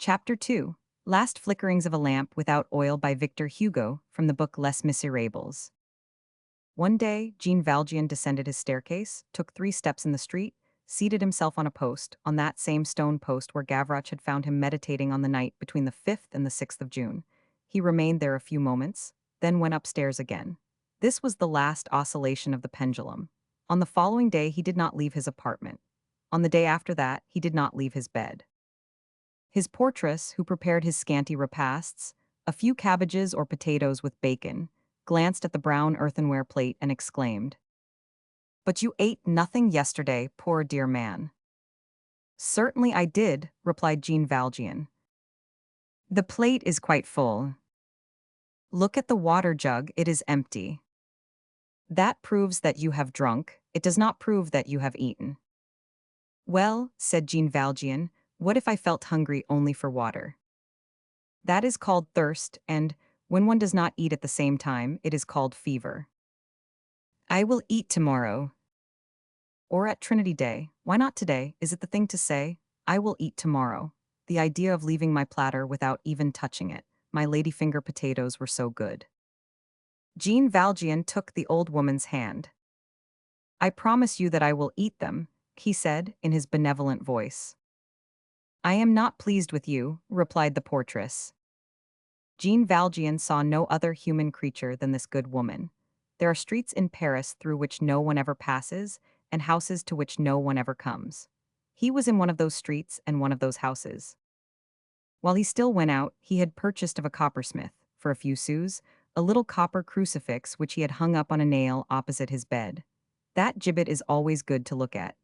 Chapter 2. Last Flickerings of a Lamp Without Oil by Victor Hugo from the book Les Miserables. One day, Jean Valjean descended his staircase, took 3 steps in the street, seated himself on a post, on that same stone post where Gavroche had found him meditating on the night between the 5th and the 6th of June. He remained there a few moments, then went upstairs again. This was the last oscillation of the pendulum. On the following day, he did not leave his apartment. On the day after that, he did not leave his bed. His portress, who prepared his scanty repasts, a few cabbages or potatoes with bacon, glanced at the brown earthenware plate and exclaimed, "But you ate nothing yesterday, poor dear man." "Certainly I did," replied Jean Valjean. "The plate is quite full. Look at the water jug, it is empty. That proves that you have drunk, it does not prove that you have eaten." "Well," said Jean Valjean, "what if I felt hungry only for water? That is called thirst, and, when one does not eat at the same time, it is called fever. I will eat tomorrow. Or at Trinity Day. Why not today? Is it the thing to say? I will eat tomorrow. The idea of leaving my platter without even touching it. My ladyfinger potatoes were so good." Jean Valjean took the old woman's hand. "I promise you that I will eat them," he said, in his benevolent voice. "I am not pleased with you," replied the portress. Jean Valjean saw no other human creature than this good woman. There are streets in Paris through which no one ever passes, and houses to which no one ever comes. He was in one of those streets and one of those houses. While he still went out, he had purchased of a coppersmith, for a few sous, a little copper crucifix which he had hung up on a nail opposite his bed. That gibbet is always good to look at.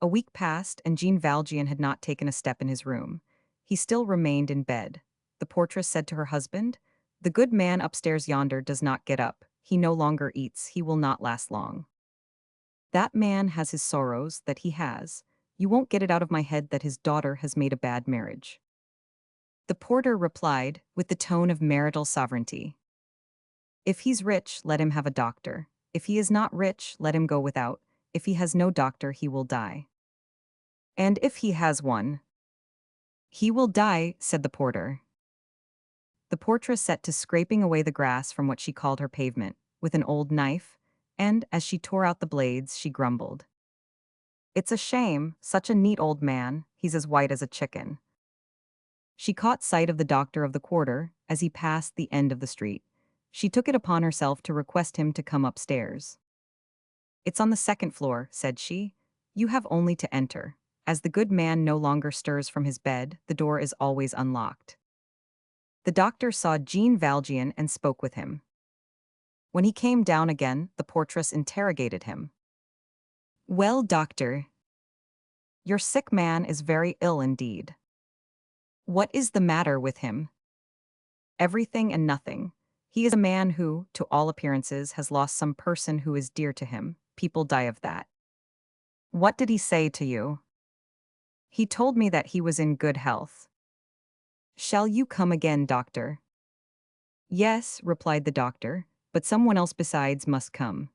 A week passed, and Jean Valjean had not taken a step in his room. He still remained in bed. The portress said to her husband, "The good man upstairs yonder does not get up. He no longer eats. He will not last long. That man has his sorrows, that he has. You won't get it out of my head that his daughter has made a bad marriage." The porter replied, with the tone of marital sovereignty, "If he's rich, let him have a doctor. If he is not rich, let him go without. If he has no doctor, he will die." "And if he has one?" "He will die," said the porter. The portress set to scraping away the grass from what she called her pavement, with an old knife, and, as she tore out the blades, she grumbled, "It's a shame, such a neat old man, he's as white as a chicken." She caught sight of the doctor of the quarter, as he passed the end of the street. She took it upon herself to request him to come upstairs. "It's on the 2nd floor," said she. "You have only to enter. As the good man no longer stirs from his bed, the door is always unlocked." The doctor saw Jean Valjean and spoke with him. When he came down again, the portress interrogated him. "Well, doctor, your sick man is very ill indeed. What is the matter with him?" "Everything and nothing. He is a man who, to all appearances, has lost some person who is dear to him. People die of that." "What did he say to you?" "He told me that he was in good health." "Shall you come again, doctor?" "Yes," replied the doctor, "but someone else besides must come."